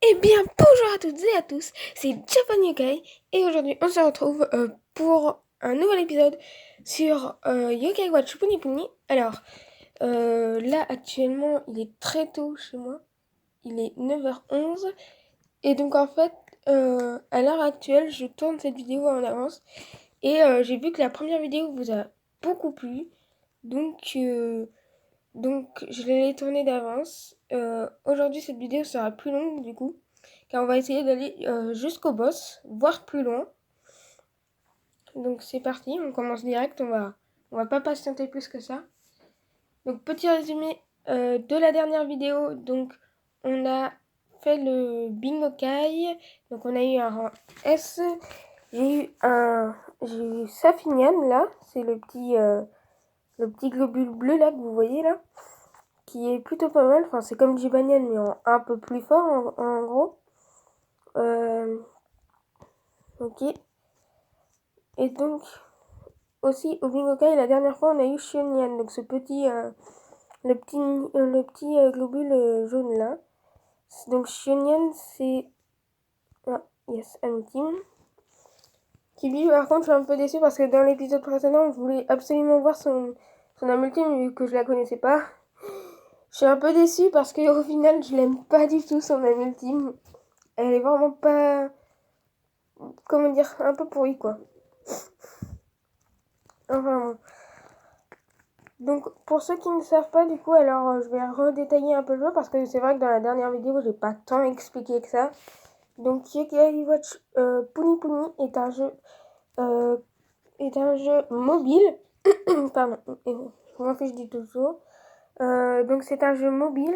Eh bien, bonjour à toutes et à tous, c'est Japan Yokai et aujourd'hui on se retrouve pour un nouvel épisode sur Yokai Watch Puni Puni. Alors, là actuellement il est très tôt chez moi, il est 9h11 et donc en fait à l'heure actuelle je tourne cette vidéo en avance et j'ai vu que la première vidéo vous a beaucoup plu donc je l'ai tournée d'avance. Aujourd'hui cette vidéo sera plus longue du coup. Car on va essayer d'aller jusqu'au boss, voire plus loin. Donc c'est parti, on commence direct, on va pas patienter plus que ça. Donc petit résumé de la dernière vidéo, donc on a fait le bingo kai, donc on a eu un rang S, j'ai eu Safinian là, c'est le petit globule bleu là que vous voyez là, qui est plutôt pas mal, enfin c'est comme Jibanian mais un peu plus fort en gros. Ok. Et donc, aussi au Bingokai, la dernière fois, on a eu Shionian, donc le petit globule jaune là. Donc Shionian, c'est... Ah, yes, un ultime. Kibi, par contre, je suis un peu déçue parce que dans l'épisode précédent, je voulais absolument voir son âme ultime vu que je la connaissais pas. Je suis un peu déçue parce qu'au final, je l'aime pas du tout, son âme ultime. Elle est vraiment pas... Comment dire, un peu pourrie quoi. Enfin, donc pour ceux qui ne savent pas du coup, alors je vais redétailler un peu le jeu parce que c'est vrai que dans la dernière vidéo j'ai pas tant expliqué que ça. Donc Yokai Watch Puni Puni euh, est un jeu mobile. Pardon, je m'en fiche du toujours. Donc c'est un jeu mobile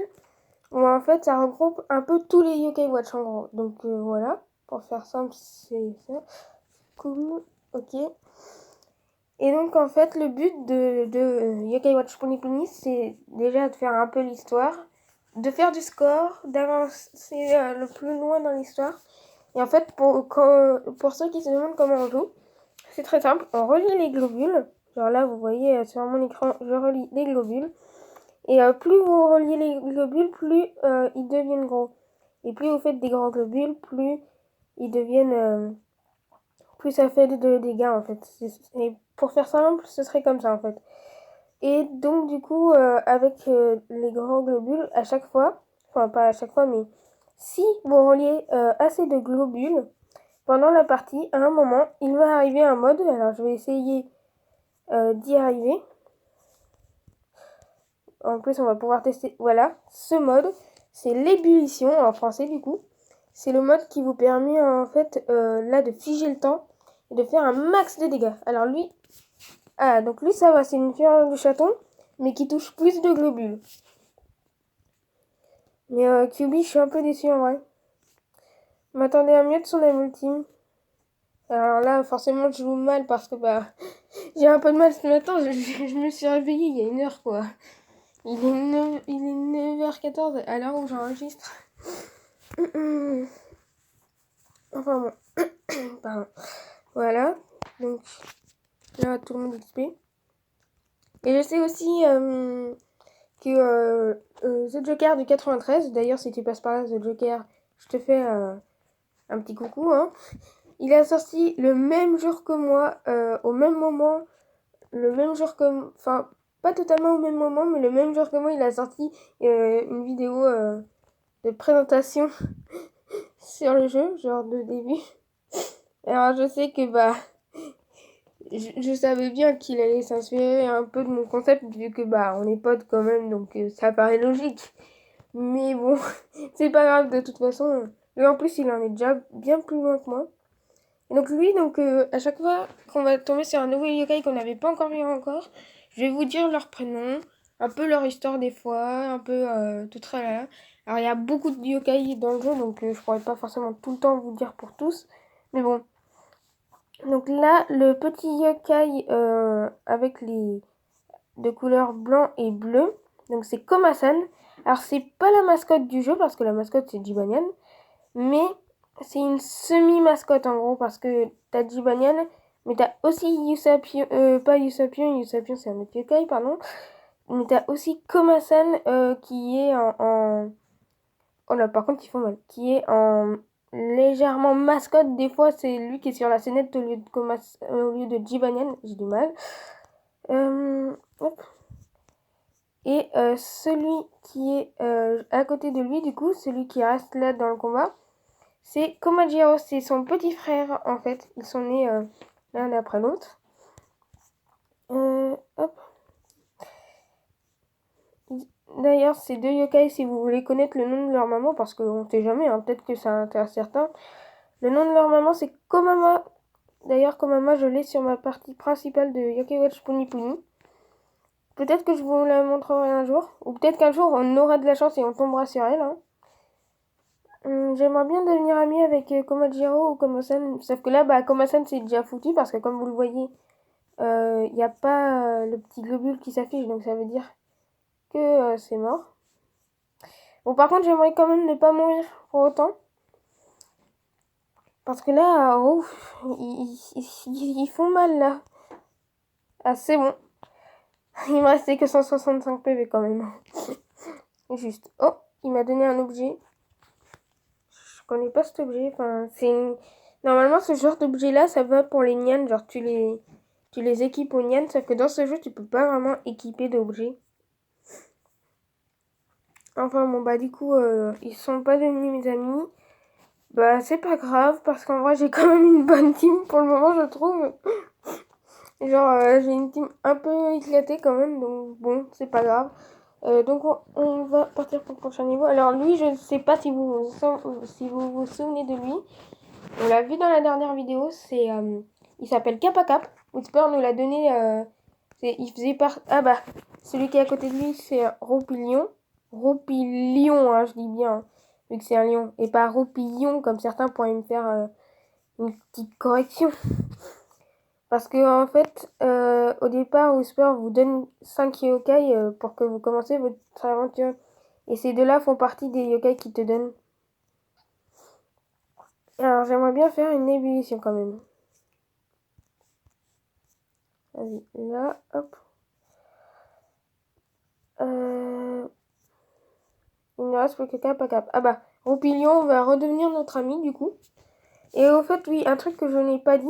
où en fait ça regroupe un peu tous les Yokai Watch en gros. Donc voilà, pour faire simple c'est ça. Cool, ok. Et donc en fait le but de Yokai Watch Puni Puni c'est déjà de faire un peu l'histoire, de faire du score, d'avancer le plus loin dans l'histoire. Et en fait pour ceux qui se demandent comment on joue, c'est très simple, on relie les globules. Genre là vous voyez sur mon écran je relie les globules. Et plus vous reliez les globules, plus ils deviennent gros. Et plus vous faites des grands globules, plus ils deviennent... plus ça fait de dégâts en fait. Et pour faire simple, ce serait comme ça en fait. Et donc du coup, avec les grands globules, à chaque fois, enfin pas à chaque fois, mais si vous reliez assez de globules pendant la partie, à un moment, il va arriver un mode, alors je vais essayer d'y arriver. En plus, on va pouvoir tester, voilà, ce mode, c'est l'ébullition en français du coup. C'est le mode qui vous permet en fait là de figer le temps et de faire un max de dégâts. Alors lui, donc lui ça va, c'est une fureur du chaton, mais qui touche plus de globules. Mais QB, je suis un peu déçue en vrai. Je m'attendais à mieux de son âme ultime. Alors là, forcément, je joue mal parce que j'ai un peu de mal ce matin. Je me suis réveillée il y a une heure quoi. Il est 9h14 à l'heure où j'enregistre. Enfin bon. Pardon. Voilà. Donc là, tout le monde est XP. Et je sais aussi que The Joker du 93, d'ailleurs si tu passes par là, The Joker, je te fais un petit coucou. Hein. Il a sorti le même jour que moi, au même moment, le même jour que... Enfin, pas totalement au même moment, mais le même jour que moi, il a sorti une vidéo de présentation sur le jeu, genre de début. Alors je sais que je savais bien qu'il allait s'inspirer un peu de mon concept vu que on est potes quand même donc ça paraît logique. Mais bon, c'est pas grave de toute façon. Lui en plus il en est déjà bien plus loin que moi. Et donc lui à chaque fois qu'on va tomber sur un nouveau yokai qu'on n'avait pas encore vu encore, je vais vous dire leur prénom, un peu leur histoire des fois, un peu tout tralala. Alors il y a beaucoup de yokai dans le jeu donc je pourrais pas forcément tout le temps vous dire pour tous. Mais bon, donc là, le petit yokai avec les de couleur blanc et bleu. Donc c'est Komasan. Alors c'est pas la mascotte du jeu parce que la mascotte c'est Jibanian. Mais c'est une semi-mascotte en gros parce que t'as Jibanian. Mais t'as aussi Usapion. Pas Usapion. Usapion c'est un autre yokai, pardon. Mais t'as aussi Komasan qui est Oh là, par contre, ils font mal. Qui est en légèrement mascotte. Des fois, c'est lui qui est sur la scénette au lieu de Jibanyan. J'ai du mal. Hop. Et celui qui est à côté de lui, du coup, celui qui reste là dans le combat, c'est Komajiro. C'est son petit frère, en fait. Ils sont nés l'un après l'autre. Hop. D'ailleurs, ces deux yokai, si vous voulez connaître le nom de leur maman, parce qu'on ne sait jamais, hein, peut-être que ça intéresse certains, le nom de leur maman, c'est Komama. D'ailleurs, Komama, je l'ai sur ma partie principale de Yokai Watch Puni Puni. Peut-être que je vous la montrerai un jour, ou peut-être qu'un jour, on aura de la chance et on tombera sur elle. Hein. J'aimerais bien devenir amie avec Komajiro ou Komasan, sauf que là, Komasan, c'est déjà foutu, parce que comme vous le voyez, il n'y a pas le petit globule qui s'affiche, donc ça veut dire que c'est mort. Bon, par contre, j'aimerais quand même ne pas mourir pour autant. Parce que là, ouf, ils font mal là. Ah, c'est bon. Il me restait que 165 PV quand même. Juste. Oh, il m'a donné un objet. Je connais pas cet objet. Enfin, Normalement, ce genre d'objet là, ça va pour les nians. Genre, tu les équipes aux nians. Sauf que dans ce jeu, tu peux pas vraiment équiper d'objets. Enfin, bon, du coup, ils sont pas devenus mes amis. C'est pas grave, parce qu'en vrai, j'ai quand même une bonne team pour le moment, je trouve. Genre, j'ai une team un peu éclatée quand même, donc bon, c'est pas grave. Donc, on va partir pour le prochain niveau. Alors, lui, je ne sais pas si vous vous souvenez de lui. On l'a vu dans la dernière vidéo, il s'appelle Kappa Cap. Whisper nous l'a donné. Il faisait celui qui est à côté de lui, c'est Roupillon. Roupillon, hein, je dis bien, vu que c'est un lion. Et pas Roupillon, comme certains pourraient me faire une petite correction. Parce que en fait, au départ, Whisper vous donne 5 yokai pour que vous commencez votre aventure. Et ces deux-là font partie des yokai qui te donnent. Alors j'aimerais bien faire une ébullition quand même. Vas-y, là, hop. Il ne reste plus que Cap à Cap. Roupillon va redevenir notre ami du coup. Et au fait, oui, un truc que je n'ai pas dit,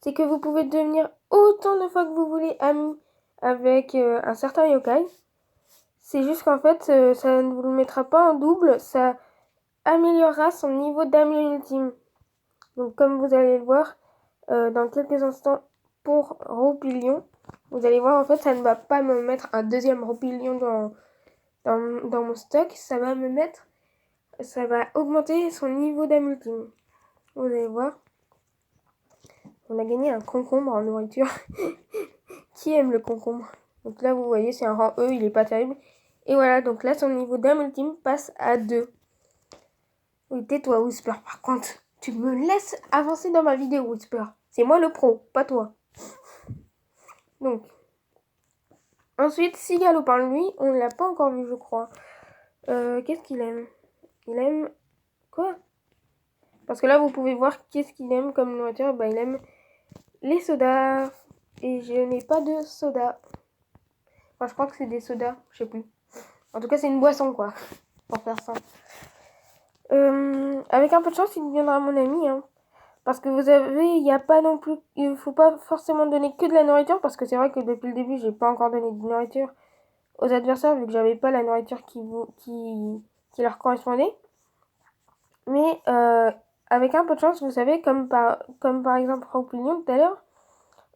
c'est que vous pouvez devenir autant de fois que vous voulez ami avec un certain yokai. C'est juste qu'en fait, ça ne vous le mettra pas en double, ça améliorera son niveau d'ami ultime. Donc comme vous allez le voir dans quelques instants pour Roupillon, vous allez voir en fait ça ne va pas me mettre un deuxième Roupillon dans mon stock, ça va augmenter son niveau d'ami ultime. Vous allez voir. On a gagné un concombre en nourriture. Qui aime le concombre? Donc là vous voyez c'est un rang E, il est pas terrible. Et voilà, donc là son niveau d'ami ultime passe à 2. Oui, tais-toi, Whisper. Par contre, tu me laisses avancer dans ma vidéo, Whisper. C'est moi le pro, pas toi. Donc, ensuite, Sigalopin, lui, on ne l'a pas encore vu, je crois. Qu'est-ce qu'il aime? Il aime... Quoi? Parce que là, vous pouvez voir qu'est-ce qu'il aime comme nourriture. Il aime les sodas. Et je n'ai pas de soda. Enfin, je crois que c'est des sodas, je sais plus. En tout cas, c'est une boisson, quoi. Pour faire ça. Avec un peu de chance, il deviendra mon ami, hein. Parce que vous avez, il n'y a pas non plus, il faut pas forcément donner que de la nourriture, parce que c'est vrai que depuis le début, j'ai pas encore donné de nourriture aux adversaires, vu que j'avais pas la nourriture qui leur correspondait. Mais avec un peu de chance, vous savez, comme par exemple Roupillon tout à l'heure,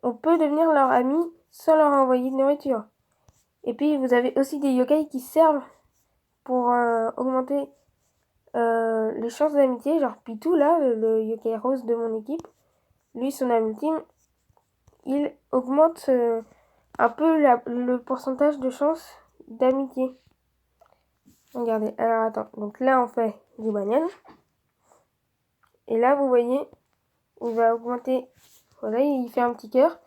on peut devenir leur ami sans leur envoyer de nourriture. Et puis vous avez aussi des yokai qui servent pour augmenter les chances d'amitié, genre Pitou là, le yokai rose de mon équipe. Lui, son ami ultime, il augmente un peu le pourcentage de chance d'amitié. Regardez, alors attends, donc là on fait du banane. Et là vous voyez, il va augmenter, voilà, il fait un petit cœur.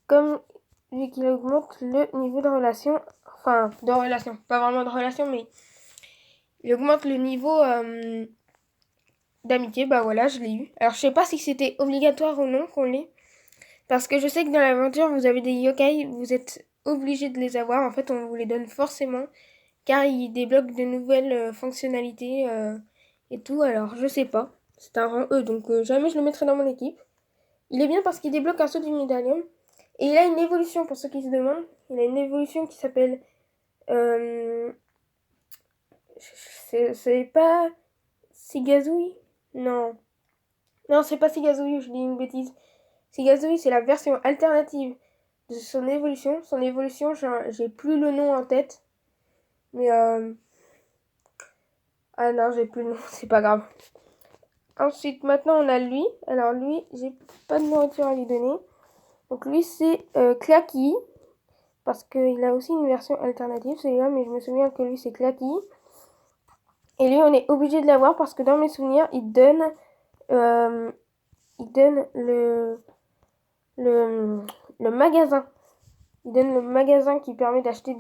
Comme vu qu'il augmente le niveau de relation, enfin de relation, pas vraiment de relation, mais il augmente le niveau d'amitié, voilà, je l'ai eu. Alors je sais pas si c'était obligatoire ou non qu'on l'ait. Parce que je sais que dans l'aventure, vous avez des yokai, vous êtes obligé de les avoir. En fait, on vous les donne forcément. car il débloque de nouvelles fonctionnalités et tout. Alors, je sais pas. C'est un rang E, donc jamais je le mettrai dans mon équipe. Il est bien parce qu'il débloque un saut du médaillon. Et il a une évolution, pour ceux qui se demandent. Il a une évolution qui s'appelle... c'est pas... Sigazouille? Non. Non, c'est pas Sigazouille, je dis une bêtise. Sigazouille, c'est la version alternative de son évolution. Son évolution, j'ai plus le nom en tête. Mais ah non, j'ai plus le nom, c'est pas grave. Ensuite, maintenant, on a lui. Alors lui, j'ai pas de nourriture à lui donner. Donc lui, c'est Clacky. Parce qu'il a aussi une version alternative, celui-là, mais je me souviens que lui, c'est Clacky. Et lui, on est obligé de l'avoir parce que dans mes souvenirs, il donne le magasin. Il donne le magasin qui permet d'acheter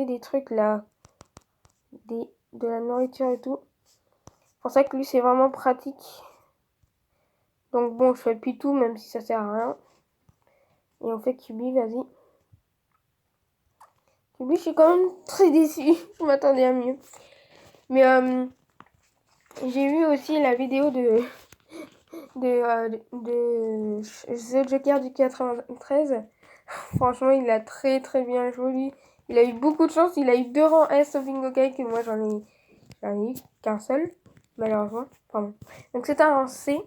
des trucs là, de la nourriture et tout. C'est pour ça que lui, c'est vraiment pratique. Donc bon, je fais plus tout, même si ça sert à rien. Et on fait Kubi, vas-y. Kubi, je suis quand même très déçue. Je m'attendais à mieux. Mais j'ai vu aussi la vidéo de The Joker du 93. Franchement, il a très très bien joué lui. Il a eu beaucoup de chance. Il a eu 2 rangs S au bingo cake. Et moi, j'en ai eu qu'un seul, malheureusement. Pardon. Donc c'est un rang C.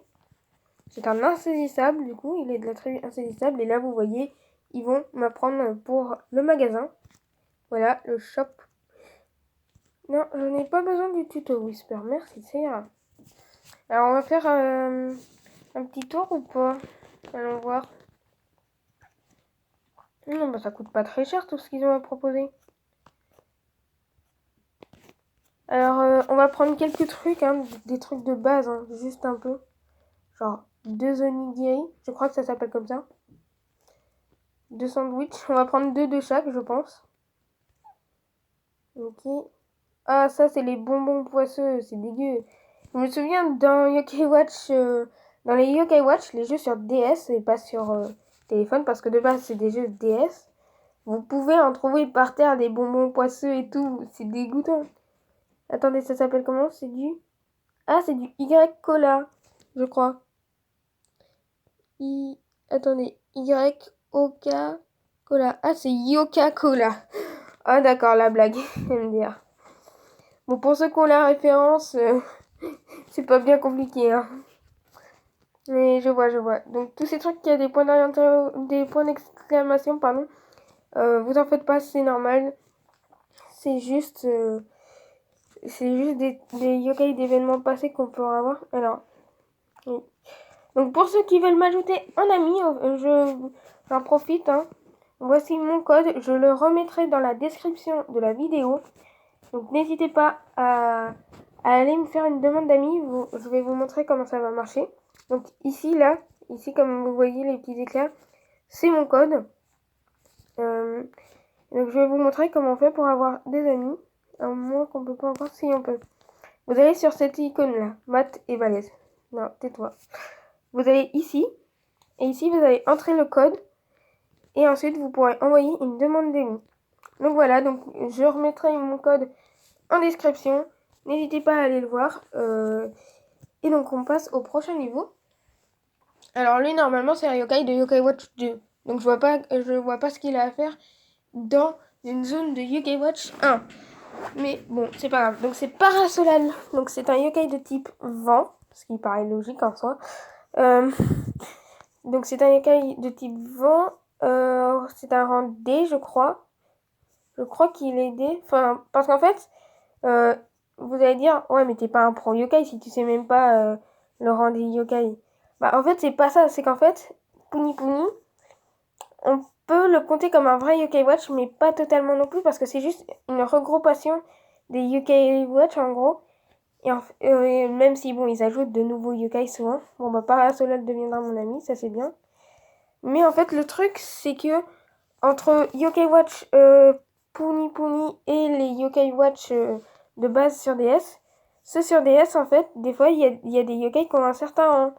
C'est un insaisissable, du coup. Il est de la tribu insaisissable. Et là, vous voyez, ils vont m'apprendre pour le magasin. Voilà, le shop. Non, je n'ai pas besoin du tuto Whisper. Merci, c'est ira. Alors, on va faire un petit tour ou pas? Allons voir. Non, bah ça coûte pas très cher tout ce qu'ils ont à proposer. Alors, on va prendre quelques trucs, hein, des trucs de base, hein, juste un peu. Genre 2 onigiri, je crois que ça s'appelle comme ça. 2 sandwichs, on va prendre 2 de chaque, je pense. Ok. Ah, ça, c'est les bonbons poisseux, c'est dégueu. Je me souviens dans Yokai Watch, dans les Yokai Watch, les jeux sur DS et pas sur téléphone, parce que de base, c'est des jeux DS. Vous pouvez en trouver par terre des bonbons poisseux et tout, c'est dégoûtant. Attendez, ça s'appelle comment? C'est du... Ah, c'est du Y Cola, je crois. Attendez, Y-O-K Cola. Ah, c'est Yoka Cola. Ah, d'accord, la blague, MDR. Bon, pour ceux qui ont la référence, c'est pas bien compliqué, hein. Mais je vois. Donc, tous ces trucs qui a des points d'exclamation, pardon, vous en faites pas, c'est normal. C'est juste des yokai d'événements passés qu'on pourra avoir. Alors, oui. Donc pour ceux qui veulent m'ajouter en ami, j'en profite. Hein. Voici mon code, je le remettrai dans la description de la vidéo. Donc n'hésitez pas à aller me faire une demande d'amis. Je vais vous montrer comment ça va marcher. Donc ici, comme vous voyez les petits éclairs, c'est mon code. Donc je vais vous montrer comment on fait pour avoir des amis. À moins qu'on peut pas encore, si on peut. Vous allez sur cette icône là, Matt et Balèze. Non, tais-toi. Vous allez ici, et ici vous allez entrer le code, et ensuite vous pourrez envoyer une demande d'amis. Donc voilà, donc je remettrai mon code en description. N'hésitez pas à aller le voir. Et donc on passe au prochain niveau. Alors lui normalement c'est un yokai de Yokai Watch 2. Donc je vois pas ce qu'il a à faire dans une zone de Yokai Watch 1. Mais bon, c'est pas grave. Donc c'est Parasolal. Donc c'est un yokai de type vent, ce qui paraît logique en soi. Donc c'est un yokai de type vent. C'est un rang D, je crois. Je crois qu'il est D. Enfin, parce qu'en fait, vous allez dire, ouais, mais t'es pas un pro yokai si tu sais même pas le rang des yokai. Bah, en fait, c'est pas ça. C'est qu'en fait, Puni Puni, on peut le compter comme un vrai Yokai Watch, mais pas totalement non plus, parce que c'est juste une regroupation des Yokai Watch, en gros. Et même si, bon, ils ajoutent de nouveaux yokai souvent. Bon, bah, Parasolal deviendra mon ami, ça c'est bien. Mais en fait, le truc, c'est que entre Yokai Watch Puni Puni et les Yokai Watch de base sur DS, ceux sur DS, en fait, des fois, il y a des yokai qui ont un certain rang.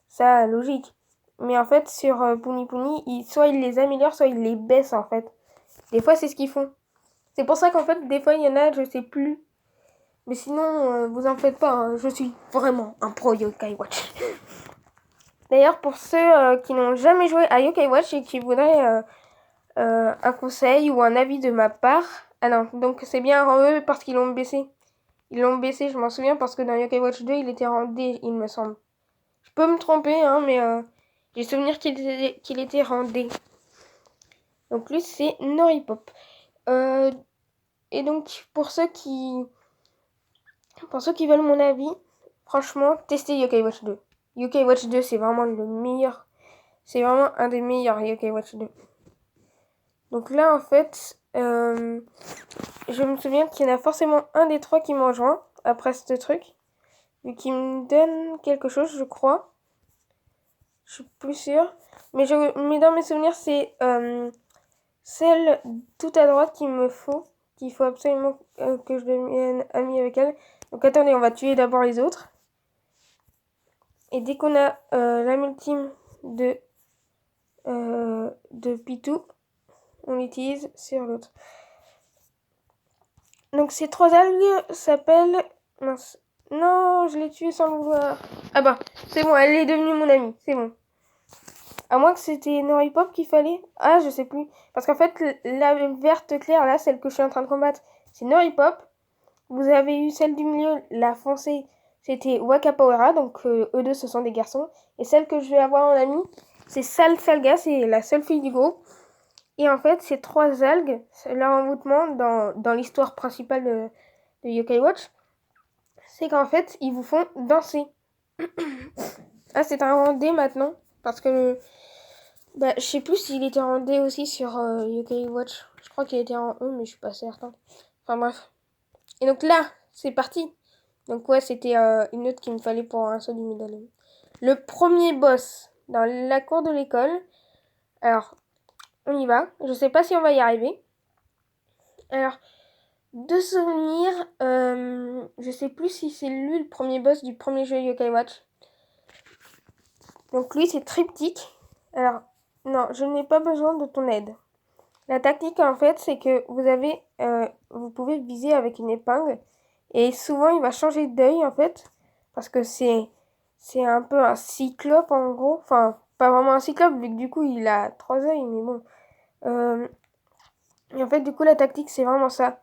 Ça, logique. Mais en fait, sur Puni Puni, soit ils les améliorent, soit ils les baissent, en fait. Des fois, c'est ce qu'ils font. C'est pour ça qu'en fait, des fois, il y en a, je sais plus. Mais sinon, vous en faites pas, hein, je suis vraiment un pro Yokai Watch. D'ailleurs, pour ceux qui n'ont jamais joué à Yokai Watch et qui voudraient un conseil ou un avis de ma part... Ah non, donc c'est bien rang E parce qu'ils l'ont baissé. Ils l'ont baissé, je m'en souviens, parce que dans Yokai Watch 2, il était rang D, il me semble. Je peux me tromper, hein, mais j'ai souvenir qu'il était rang D. Donc lui, c'est Noripop. Et donc, pour ceux qui veulent mon avis, franchement, testez Yokai Watch 2. Yokai Watch 2, c'est vraiment le meilleur. C'est vraiment un des meilleurs Yokai Watch 2. Donc là, en fait, je me souviens qu'il y en a forcément un des trois qui m'en rejoint après ce truc. Vu qu'il me donne quelque chose, je crois. Je suis plus sûre. Mais dans mes souvenirs, c'est celle tout à droite qu'il faut absolument que je devienne amie avec elle. Donc attendez, on va tuer d'abord les autres. Et dès qu'on a l'âme ultime de Pitou, on l'utilise sur l'autre. Donc ces trois algues s'appellent... Mince. Non, je l'ai tuée sans le vouloir. Ah bah, c'est bon, elle est devenue mon amie, c'est bon. À moins que c'était Noripop qu'il fallait. Ah, je sais plus. Parce qu'en fait, la verte claire, là, celle que je suis en train de combattre, c'est Noripop. Vous avez eu celle du milieu, la foncée, c'était Wakapawara. Donc, eux deux, ce sont des garçons. Et celle que je vais avoir en amie, c'est Salga, c'est la seule fille du groupe. Et en fait, ces trois algues, leur envoûtement dans l'histoire principale de Yokai Watch, c'est qu'en fait, ils vous font danser. Ah, c'est un rang D maintenant. Parce que... Bah, je sais plus s'il était en D aussi sur Yokai Watch. Je crois qu'il était en E, mais je suis pas certain. Enfin bref. Et donc là, c'est parti. Donc ouais, c'était une note qu'il me fallait pour un saut du médaillon. Le premier boss dans la cour de l'école. Alors, on y va. Je sais pas si on va y arriver. Alors, de souvenir, je sais plus si c'est lui le premier boss du premier jeu Yokai Watch. Donc lui, c'est Triptyque. Alors, non, je n'ai pas besoin de ton aide. La tactique, en fait, c'est que vous pouvez viser avec une épingle. Et souvent, il va changer d'œil, en fait. Parce que c'est un peu un cyclope, en gros. Enfin, pas vraiment un cyclope, vu que du coup, il a trois œils, mais bon. Et en fait, du coup, la tactique, c'est vraiment ça.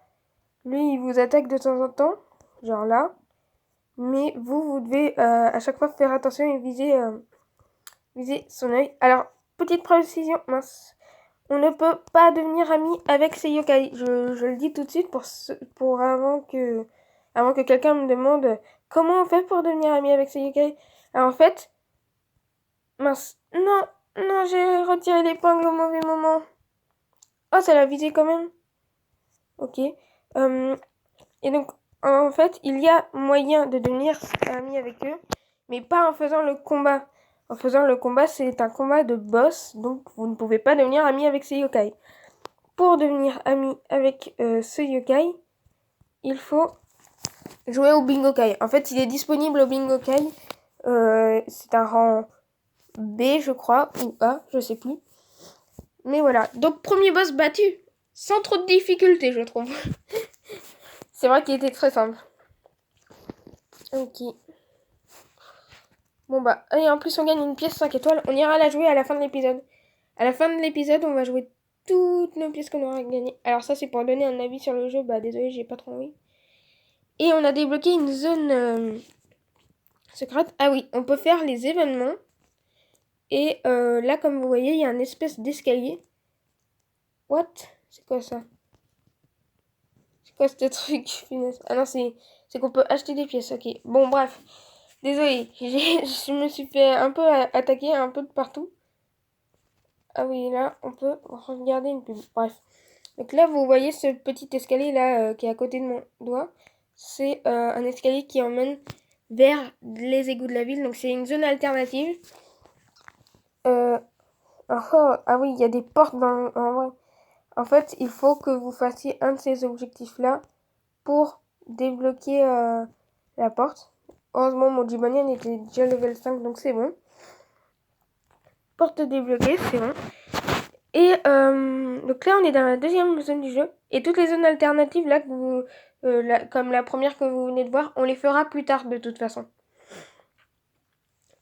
Lui, il vous attaque de temps en temps. Genre là. Mais vous devez à chaque fois faire attention et viser son œil. Alors, petite précision, mince. On ne peut pas devenir ami avec ces yokai. Je le dis tout de suite pour avant que quelqu'un me demande comment on fait pour devenir ami avec ces yokai. Alors en fait, mince, non, j'ai retiré l'épingle au mauvais moment. Oh, ça l'a visé quand même. Ok. Et donc, en fait, il y a moyen de devenir ami avec eux, mais pas en faisant le combat. En faisant le combat, c'est un combat de boss, donc vous ne pouvez pas devenir ami avec ces yokai. Pour devenir ami avec ce yokai, il faut jouer au Bingokai. En fait, il est disponible au Bingokai. C'est un rang B, je crois, ou A, je sais plus. Mais voilà. Donc, premier boss battu. Sans trop de difficultés, je trouve. C'est vrai qu'il était très simple. Ok. Bon bah, et en plus on gagne une pièce 5 étoiles. On ira la jouer à la fin de l'épisode. À la fin de l'épisode, on va jouer toutes nos pièces qu'on aura gagnées. Alors ça, c'est pour donner un avis sur le jeu. Bah désolé, j'ai pas trop envie. Et on a débloqué une zone secrète. Ah oui, on peut faire les événements. Et là, comme vous voyez, il y a une espèce d'escalier. What? C'est quoi ça? C'est quoi ce truc? Ah non, c'est qu'on peut acheter des pièces. Ok, bon bref. Désolé, je me suis fait un peu attaquer un peu de partout. Ah oui, là, on peut regarder une pub. Bref. Donc là, vous voyez ce petit escalier là qui est à côté de mon doigt. C'est un escalier qui emmène vers les égouts de la ville. Donc c'est une zone alternative. Ah oui, il y a des portes en vrai. En fait, il faut que vous fassiez un de ces objectifs-là pour débloquer la porte. Heureusement, mon Jibanian était déjà level 5, donc c'est bon. Porte débloquée, c'est bon. Et donc là, on est dans la deuxième zone du jeu. Et toutes les zones alternatives, là, comme la première que vous venez de voir, on les fera plus tard de toute façon.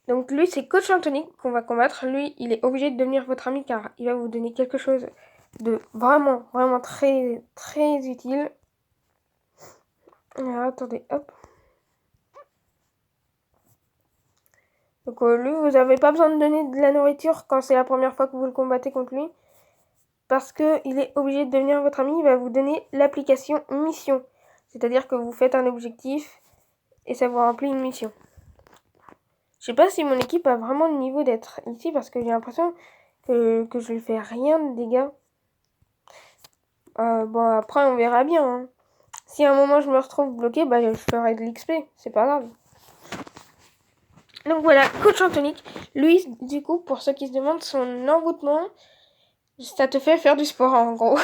Donc lui, c'est Coach Anthony qu'on va combattre. Lui, il est obligé de devenir votre ami car il va vous donner quelque chose de vraiment, vraiment très, très utile. Alors, attendez, hop. Donc lui, vous n'avez pas besoin de donner de la nourriture quand c'est la première fois que vous le combattez contre lui. Parce qu'il est obligé de devenir votre ami, il va vous donner l'application mission. C'est-à-dire que vous faites un objectif et ça vous remplit une mission. Je sais pas si mon équipe a vraiment le niveau d'être ici parce que j'ai l'impression que je ne fais rien de dégâts. Bon, après on verra bien. Hein. Si à un moment je me retrouve bloqué, bah je ferai de l'XP, c'est pas grave. Donc voilà, Coach Anthony, lui, du coup, pour ceux qui se demandent son envoûtement, ça te fait faire du sport en gros.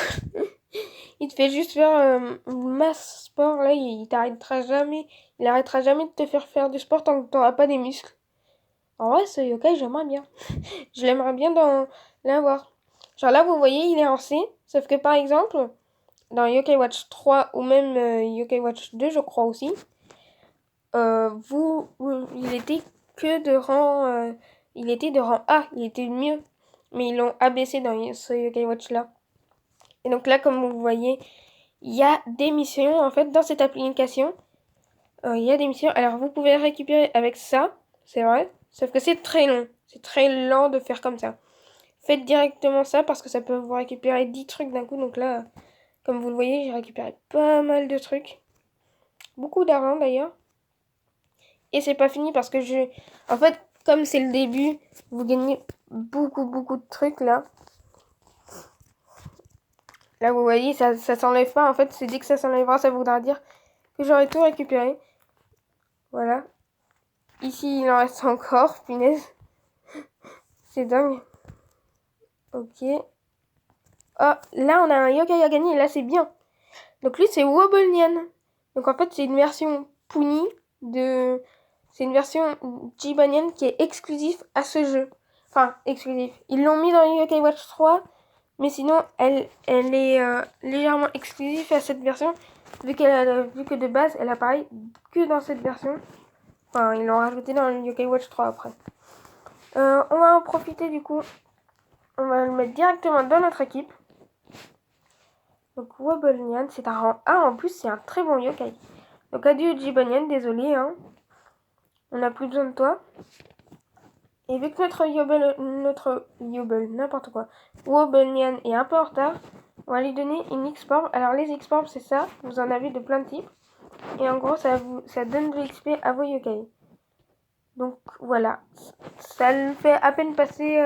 Il te fait juste faire masse sport, là, il t'arrêtera jamais, il arrêtera jamais de te faire du sport tant que t'auras pas des muscles. En vrai, ce yokai, j'aimerais bien. Je l'aimerais bien dans l'avoir. Genre là, vous voyez, il est en C, sauf que par exemple, dans Yokai Watch 3 ou même Yokai Watch 2, je crois aussi, il était que de rang, il était de rang A, il était mieux. Mais ils l'ont abaissé dans ce Yokai Watch là. Et donc là, comme vous voyez, il y a des missions en fait dans cette application. Il y a des missions. Alors vous pouvez récupérer avec ça, c'est vrai. Sauf que c'est très long. C'est très lent de faire comme ça. Faites directement ça parce que ça peut vous récupérer 10 trucs d'un coup. Donc là, comme vous le voyez, j'ai récupéré pas mal de trucs. Beaucoup d'argent d'ailleurs. Et c'est pas fini parce que en fait, comme c'est le début, vous gagnez beaucoup de trucs là. Là, vous voyez, ça s'enlève pas. En fait, c'est dès que ça s'enlèvera, ça voudra dire que j'aurai tout récupéré. Voilà. Ici, il en reste encore. Punaise. C'est dingue. Ok. Oh, là, on a un yokai à gagner. Et là, c'est bien. Donc, lui, c'est Wobble-Nyan. Donc, en fait, c'est une version Puni de... C'est une version Jibanyan qui est exclusive à ce jeu. Enfin, exclusive. Ils l'ont mis dans Yokai Watch 3. Mais sinon, elle est légèrement exclusive à cette version. Vu que de base, elle apparaît que dans cette version. Enfin, ils l'ont rajouté dans le Yokai Watch 3 après. On va en profiter du coup. On va le mettre directement dans notre équipe. Donc Wobble-Nyan, c'est un rang A. En plus, c'est un très bon yokai. Donc adieu Jibanyan, désolé. Hein. On n'a plus besoin de toi. Et vu que n'importe quoi, Wobble-Nyan est un peu en retard, on va lui donner une X-Porb. Alors les X-Porb, c'est ça. Vous en avez de plein de types. Et en gros, ça donne de l'XP à vos yokai. Donc voilà. Ça le fait à peine passer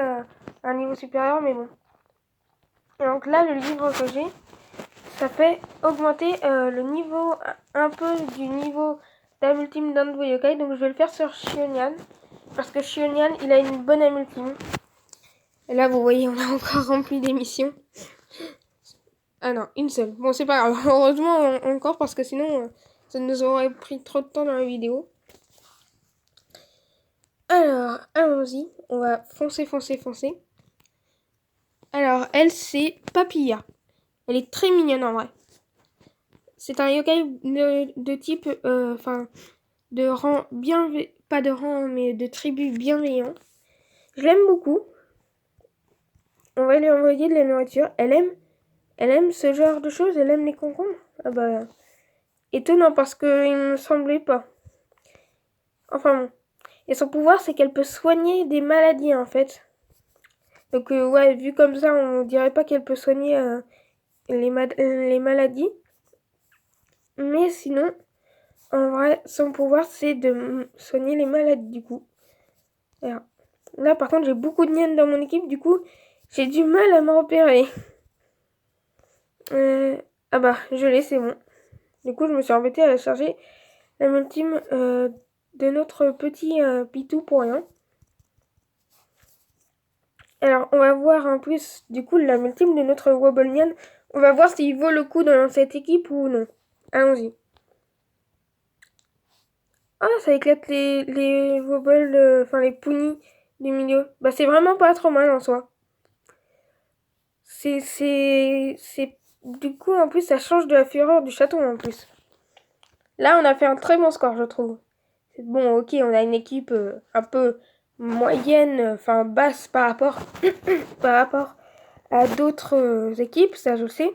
un niveau supérieur, mais bon. Et donc là, le livre que j'ai, ça fait augmenter le niveau, un peu du niveau d'âme ultime d'un de vos yokai. Donc je vais le faire sur Shionian. Parce que Shionian, il a une bonne âme ultime. Et là, vous voyez, on a encore rempli des missions. Ah non, une seule. Bon, c'est pas grave. Heureusement, encore, parce que sinon, ça nous aurait pris trop de temps dans la vidéo. Alors, allons-y. On va foncer. Alors, elle, c'est Papilla. Elle est très mignonne en vrai. C'est un yokai de type, de rang pas de rang, mais de tribu bienveillant. Je l'aime beaucoup. On va lui envoyer de la nourriture. Elle aime ce genre de choses. Elle aime les concombres. Ah bah, étonnant parce que il me semblait pas. Enfin bon. Et son pouvoir, c'est qu'elle peut soigner des maladies en fait. Donc ouais, vu comme ça, on dirait pas qu'elle peut soigner les maladies. Mais sinon, en vrai, son pouvoir, c'est de soigner les malades, du coup. Alors, là, par contre, j'ai beaucoup de niennes dans mon équipe, du coup, j'ai du mal à me repérer. Ah bah, je l'ai, c'est bon. Du coup, je me suis embêtée à la charger la ultime de notre petit Pitou pour rien. Alors, on va voir en plus, du coup, la ultime de notre Wobble-Nyan. On va voir s'il vaut le coup dans cette équipe ou non. Allons-y. Ah, ça éclate les wobbles, les pounis du milieu. Bah, c'est vraiment pas trop mal en soi. Du coup, en plus, ça change de la fureur du château, en plus. Là, on a fait un très bon score, je trouve. Bon, ok, on a une équipe un peu moyenne, enfin basse par rapport, par rapport à d'autres équipes, ça je sais.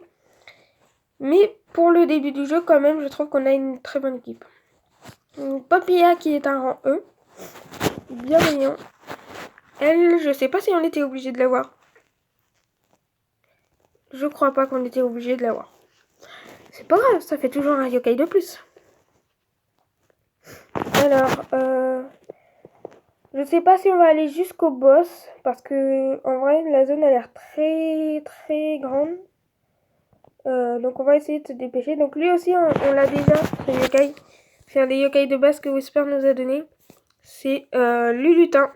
Mais pour le début du jeu, quand même, je trouve qu'on a une très bonne équipe. Papilla qui est un rang E. Bienveillant. Elle, je sais pas si on était obligé de l'avoir. Je crois pas qu'on était obligé de l'avoir. C'est pas grave, ça fait toujours un yokai de plus. Alors, je sais pas si on va aller jusqu'au boss, parce que en vrai, la zone a l'air très très grande. Donc on va essayer de se dépêcher. Donc lui aussi, on l'a déjà, ce yokai. C'est un des yokai de base que Whisper nous a donné. C'est Lulutin.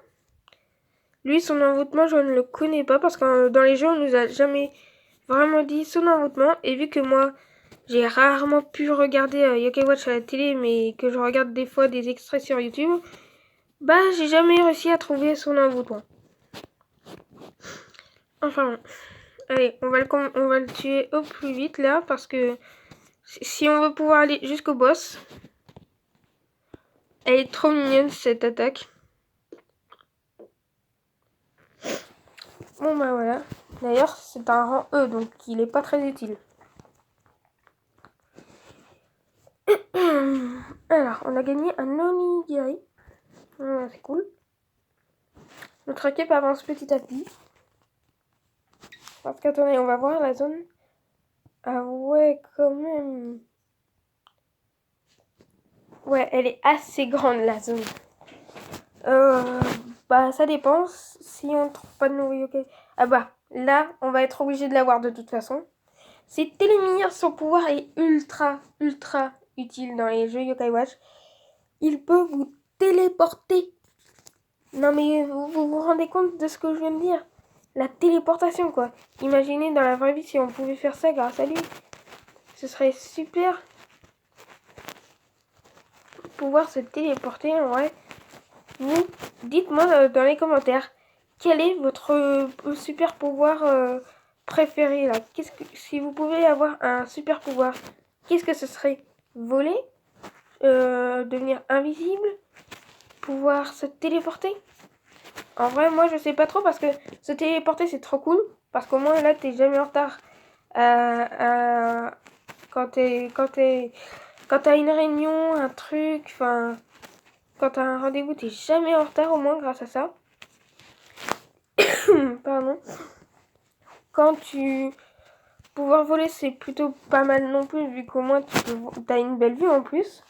Lui, son envoûtement, je ne le connais pas, parce que dans les jeux, on nous a jamais vraiment dit son envoûtement. Et vu que moi, j'ai rarement pu regarder Yokai Watch à la télé, mais que je regarde des fois des extraits sur YouTube, bah j'ai jamais réussi à trouver son envoûtement. Enfin bon. Allez, on va le tuer au plus vite là, parce que si on veut pouvoir aller jusqu'au boss, elle est trop mignonne cette attaque. Bon bah voilà. D'ailleurs, c'est un rang E, donc il est pas très utile. Alors, on a gagné un onigiri. C'est cool. Notre équipe avance petit à petit. Parce qu'attendez, on va voir la zone. Ah ouais, quand même. Ouais, elle est assez grande la zone. Bah ça dépend. Si on trouve pas de nouveau yokai. Ah bah, là, on va être obligé de l'avoir de toute façon. C'est Télémire, son pouvoir est ultra utile dans les jeux Yokai Watch. Il peut vous téléporter. Non mais vous rendez compte de ce que je viens de dire? La téléportation quoi. Imaginez dans la vraie vie si on pouvait faire ça grâce à lui. Ce serait super. Pouvoir se téléporter en vrai. Vous, dites-moi dans les commentaires. Quel est votre super pouvoir préféré là? Si vous pouvez avoir un super pouvoir, qu'est-ce que ce serait? Voler? Devenir invisible? Pouvoir se téléporter? En vrai, moi je sais pas trop parce que se téléporter c'est trop cool. Parce qu'au moins là t'es jamais en retard. Quand t'as une réunion, un truc, enfin quand t'as un rendez-vous, t'es jamais en retard au moins grâce à ça. Pardon. Quand tu... Pouvoir voler, c'est plutôt pas mal non plus, vu qu'au moins t'as une belle vue en plus.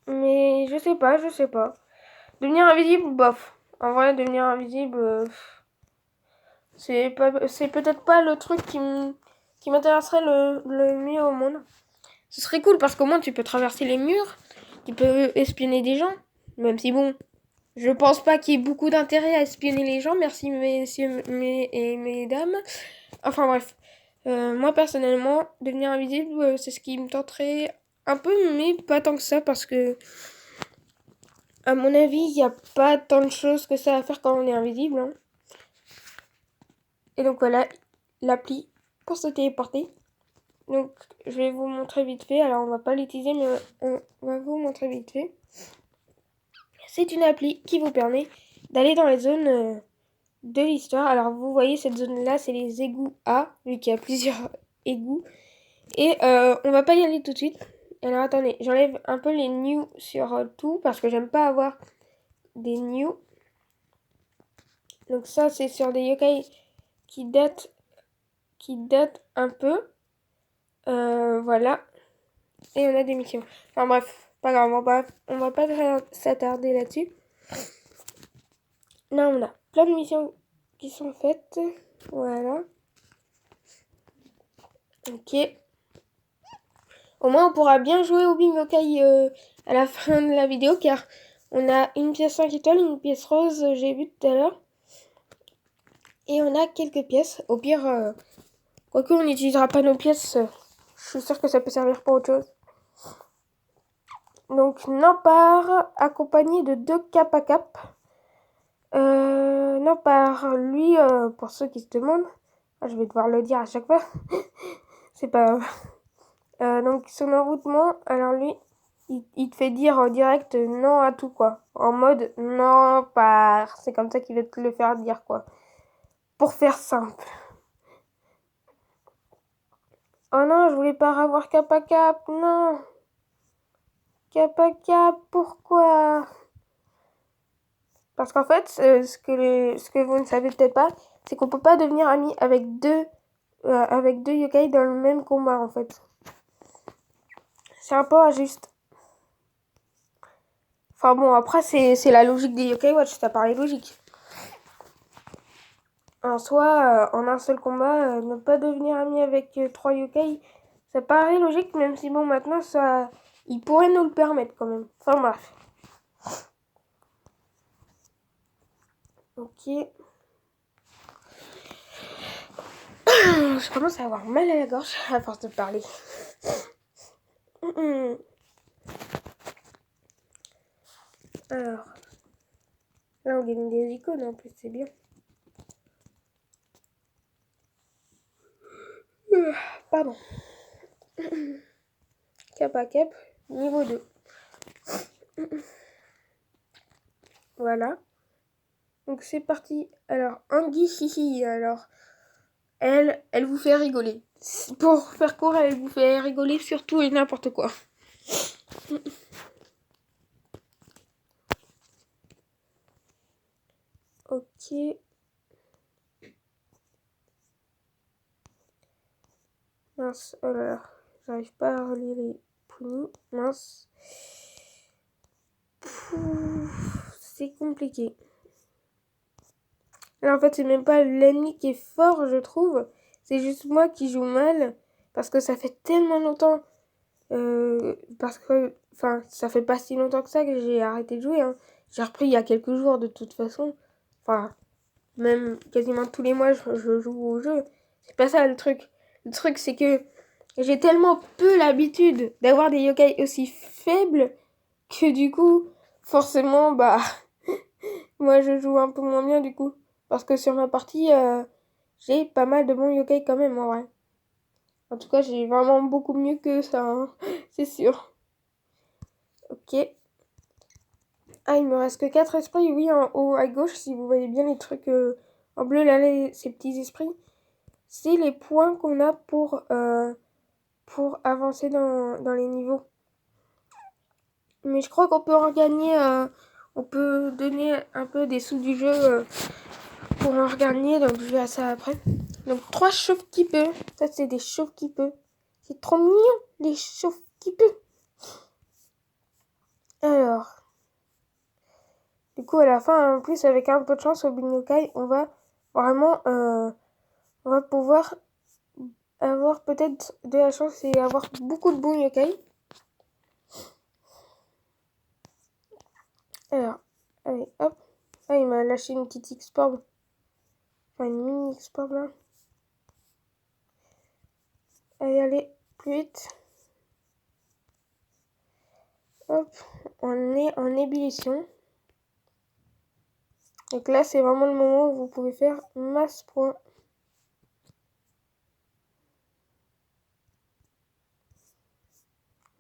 Mais je sais pas. Devenir invisible, bof. En vrai, devenir invisible, c'est peut-être pas le truc qui m'intéresserait le mieux au monde. Ce serait cool parce qu'au moins tu peux traverser les murs, tu peux espionner des gens. Même si bon, je pense pas qu'il y ait beaucoup d'intérêt à espionner les gens, merci messieurs et mesdames. Enfin bref, moi personnellement, devenir invisible, c'est ce qui me tenterait un peu, mais pas tant que ça, parce que à mon avis, il n'y a pas tant de choses que ça à faire quand on est invisible. Hein. Et donc voilà, l'appli pour se téléporter. Donc je vais vous montrer vite fait, alors on va pas l'utiliser, mais on va vous montrer vite fait. C'est une appli qui vous permet d'aller dans les zones de l'histoire. Alors vous voyez cette zone là, c'est les égouts A, vu qu'il y a plusieurs égouts. Et on va pas y aller tout de suite. Alors attendez, j'enlève un peu les new sur tout parce que j'aime pas avoir des new. Donc ça c'est sur des yokai qui datent un peu. Voilà. Et on a des missions. Enfin bref, pas grave, on va pas s'attarder là-dessus. Là on a plein de missions qui sont faites. Voilà. Ok. Au moins on pourra bien jouer au bingo kai à la fin de la vidéo car on a une pièce 5 étoiles, une pièce rose, j'ai vu tout à l'heure. Et on a quelques pièces. Au pire, quoique on n'utilisera pas nos pièces, je suis sûre que ça peut servir pour autre chose. Donc Nampar accompagné de 2 cap à cap. Nampar, lui, pour ceux qui se demandent, Ah, je vais devoir le dire à chaque fois. C'est pas grave. Donc son envoûtement, alors lui, il te fait dire en direct non à tout, quoi. En mode non, pas. C'est comme ça qu'il va te le faire dire, quoi. Pour faire simple. Oh non, je voulais pas revoir Kappa Cap, non. Kappa Cap, pourquoi? Parce qu'en fait, ce que vous ne savez peut-être pas, c'est qu'on peut pas devenir ami avec deux yokai dans le même combat, en fait. C'est un peu injuste. Enfin bon, après, c'est la logique des Yokai Watch, ça paraît logique. En soi, en un seul combat, ne pas devenir ami avec 3 yokai, ça paraît logique, même si bon, maintenant, ça, il pourrait nous le permettre quand même. Enfin bref. Ok. Je commence à avoir mal à la gorge à force de parler. Alors, là, on gagne des icônes en plus, c'est bien. Pardon. Kappa Cap, niveau 2. Voilà. Donc c'est parti. Alors, Anguille Hihi, alors, elle vous fait rigoler. Pour faire court, elle vous fait rigoler sur tout et n'importe quoi. Ok. Mince, oh là là. J'arrive pas à relire les punis. Mince. C'est compliqué. Là, en fait, c'est même pas l'ennemi qui est fort, je trouve. C'est juste moi qui joue mal. Parce que ça fait tellement longtemps. Parce que. Enfin, ça fait pas si longtemps que ça que j'ai arrêté de jouer. Hein. J'ai repris il y a quelques jours de toute façon. Enfin, même quasiment tous les mois, je joue au jeu. C'est pas ça le truc. Le truc, c'est que j'ai tellement peu l'habitude d'avoir des yokai aussi faibles que du coup, forcément, bah, moi je joue un peu moins bien du coup. Parce que sur ma partie, j'ai pas mal de bons yokai quand même, en vrai. En tout cas, j'ai vraiment beaucoup mieux que ça, hein. C'est sûr. Ok. Ah, il me reste que 4 esprits, oui, en haut à gauche, si vous voyez bien les trucs en bleu, là, ces petits esprits. C'est les points qu'on a pour avancer dans les niveaux. Mais je crois qu'on peut en gagner, on peut donner un peu des sous du jeu pour en regagner, donc je vais à ça après. Donc 3 chauves qui peut, ça c'est des chauves qui peut. C'est trop mignon, les chauves qui peut. Alors, du coup à la fin, en plus avec un peu de chance au Binokai, on va vraiment, on va pouvoir avoir peut-être de la chance et avoir beaucoup de bons yokai. Alors, allez, hop. Ah, il m'a lâché une petite X-Porb. Enfin, une mini X-Porb là. Allez, allez, plus vite. Hop, on est en ébullition. Donc là, c'est vraiment le moment où vous pouvez faire masse point.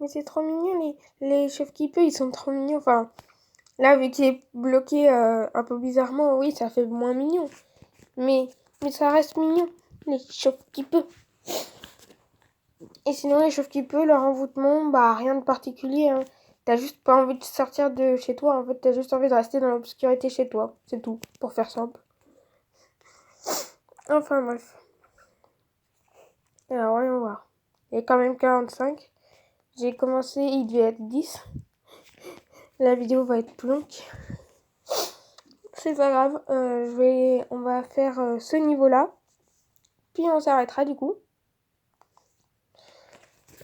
Mais c'est trop mignon, les chefs qui peut, ils sont trop mignons. Enfin, là, vu qu'il est bloqué un peu bizarrement, oui, ça fait moins mignon. Mais ça reste mignon, les chefs qui peut. Et sinon, les chefs qui peut, leur envoûtement, bah, rien de particulier. Hein. T'as juste pas envie de sortir de chez toi. En fait, t'as juste envie de rester dans l'obscurité chez toi. C'est tout, pour faire simple. Enfin, bref. Alors, voyons voir. Il y a quand même 45. J'ai commencé, il devait être 10. La vidéo va être plus longue. C'est pas grave. On va faire ce niveau-là. Puis on s'arrêtera du coup.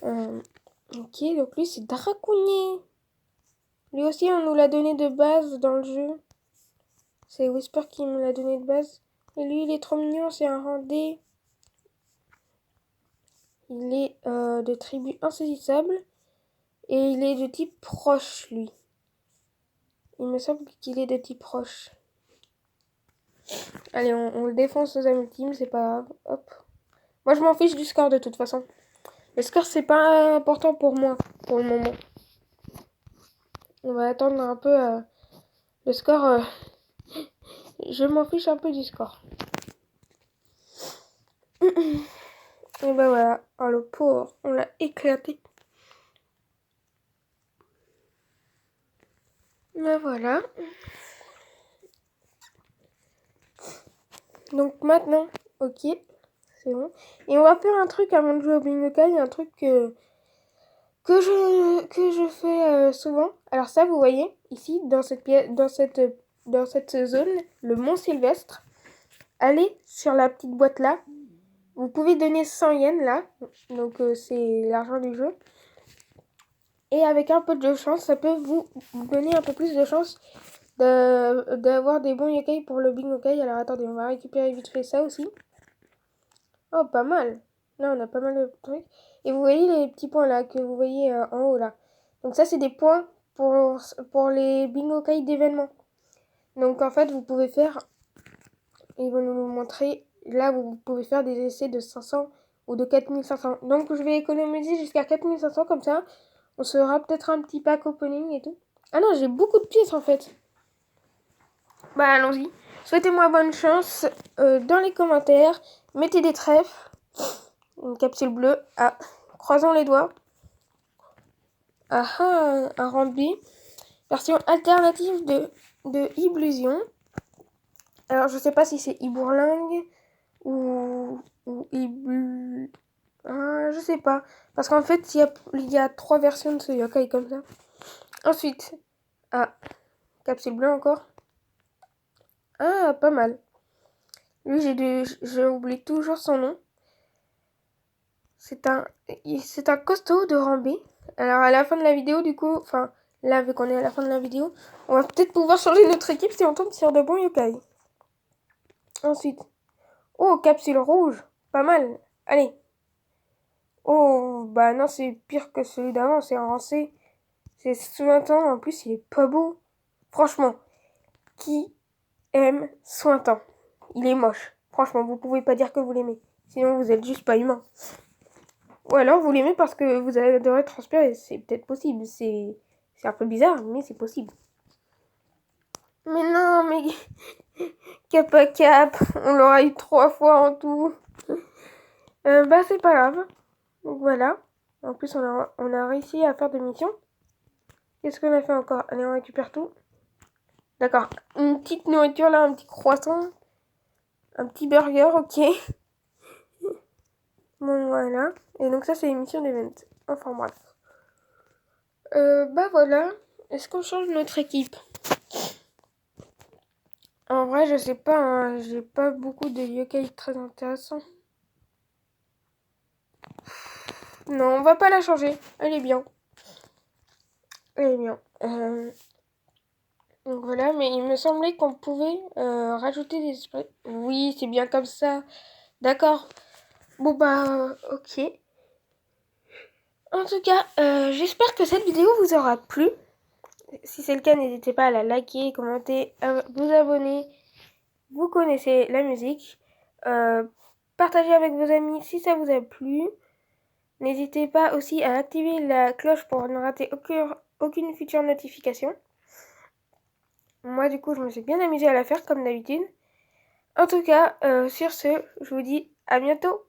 Ok, donc lui c'est Dracounier. Lui aussi on nous l'a donné de base dans le jeu. C'est Whisper qui me l'a donné de base. Et lui il est trop mignon, c'est un Randé. Il est de tribu insaisissable. Et il est de type proche lui. Il me semble qu'il est de type proche. Allez, on le défonce aux amis team, c'est pas grave. Hop. Moi, je m'en fiche du score de toute façon. Le score, c'est pas important pour moi, pour le moment. On va attendre un peu le score. Je m'en fiche un peu du score. Et ben voilà. Oh, le pauvre, on l'a éclaté. Ben voilà. Donc maintenant, ok, c'est bon. Et on va faire un truc avant de jouer au bingo card, un truc que je fais souvent. Alors ça, vous voyez, ici, dans cette pièce, dans cette zone, le Mont Sylvestre. Allez sur la petite boîte là. Vous pouvez donner 100 yens là. Donc c'est l'argent du jeu. Et avec un peu de chance, ça peut vous donner un peu plus de chance d'avoir des bons yokai pour le bingo kai. Alors attendez, on va récupérer vite fait ça aussi. Oh, pas mal. Là, on a pas mal de trucs. Et vous voyez les petits points là que vous voyez en haut là. Donc ça, c'est des points pour les bingo kai d'événements. Donc en fait, vous pouvez faire... Ils vont nous le montrer. Là, vous pouvez faire des essais de 500 ou de 4500. Donc je vais économiser jusqu'à 4500 comme ça. On se fera peut-être un petit pack opening et tout. Ah non, j'ai beaucoup de pièces en fait. Bah allons-y. Souhaitez-moi bonne chance dans les commentaires. Mettez des trèfles. Une capsule bleue. Ah, croisons les doigts. Ah ah, un rempli. Version alternative de Iblusion. Alors je sais pas si c'est Ibourlingue ou je sais pas. Parce qu'en fait, il y a 3 versions de ce yokai comme ça. Ensuite, capsule bleue encore. Ah, pas mal. Lui, j'oublie toujours son nom. C'est un costaud de Rambé. Alors, à la fin de la vidéo, du coup, enfin, là, vu qu'on est à la fin de la vidéo, on va peut-être pouvoir changer notre équipe si on tombe sur de bons yokai. Ensuite, oh, capsule rouge. Pas mal. Allez. Oh, bah non, c'est pire que celui d'avant, c'est un rancé. C'est Sointant, en plus, il est pas beau. Franchement, qui aime Sointant? Il est moche. Franchement, vous pouvez pas dire que vous l'aimez. Sinon, vous êtes juste pas humain. Ou alors, vous l'aimez parce que vous adorez transpirer. C'est peut-être possible. C'est un peu bizarre, mais c'est possible. Mais non, mais... Cap à cap. On l'aura eu 3 fois en tout. Bah, c'est pas grave. Donc voilà. En plus, on a réussi à faire des missions. Qu'est-ce qu'on a fait encore? Allez, on récupère tout. D'accord. Une petite nourriture là, un petit croissant. Un petit burger, ok. Bon, voilà. Et donc ça, c'est l'émission d'event. Enfin, bref. Bah voilà. Est-ce qu'on change notre équipe? En vrai, je sais pas. Hein. J'ai pas beaucoup de yokai très intéressants. Non, on va pas la changer. Elle est bien. Elle est bien. Donc voilà, mais il me semblait qu'on pouvait rajouter des esprits. Oui, c'est bien comme ça. D'accord. Bon bah, ok. En tout cas, j'espère que cette vidéo vous aura plu. Si c'est le cas, n'hésitez pas à la liker, commenter, à vous abonner. Vous connaissez la musique. Partagez avec vos amis si ça vous a plu. N'hésitez pas aussi à activer la cloche pour ne rater aucune future notification. Moi, du coup, je me suis bien amusée à la faire comme d'habitude. En tout cas, sur ce, je vous dis à bientôt.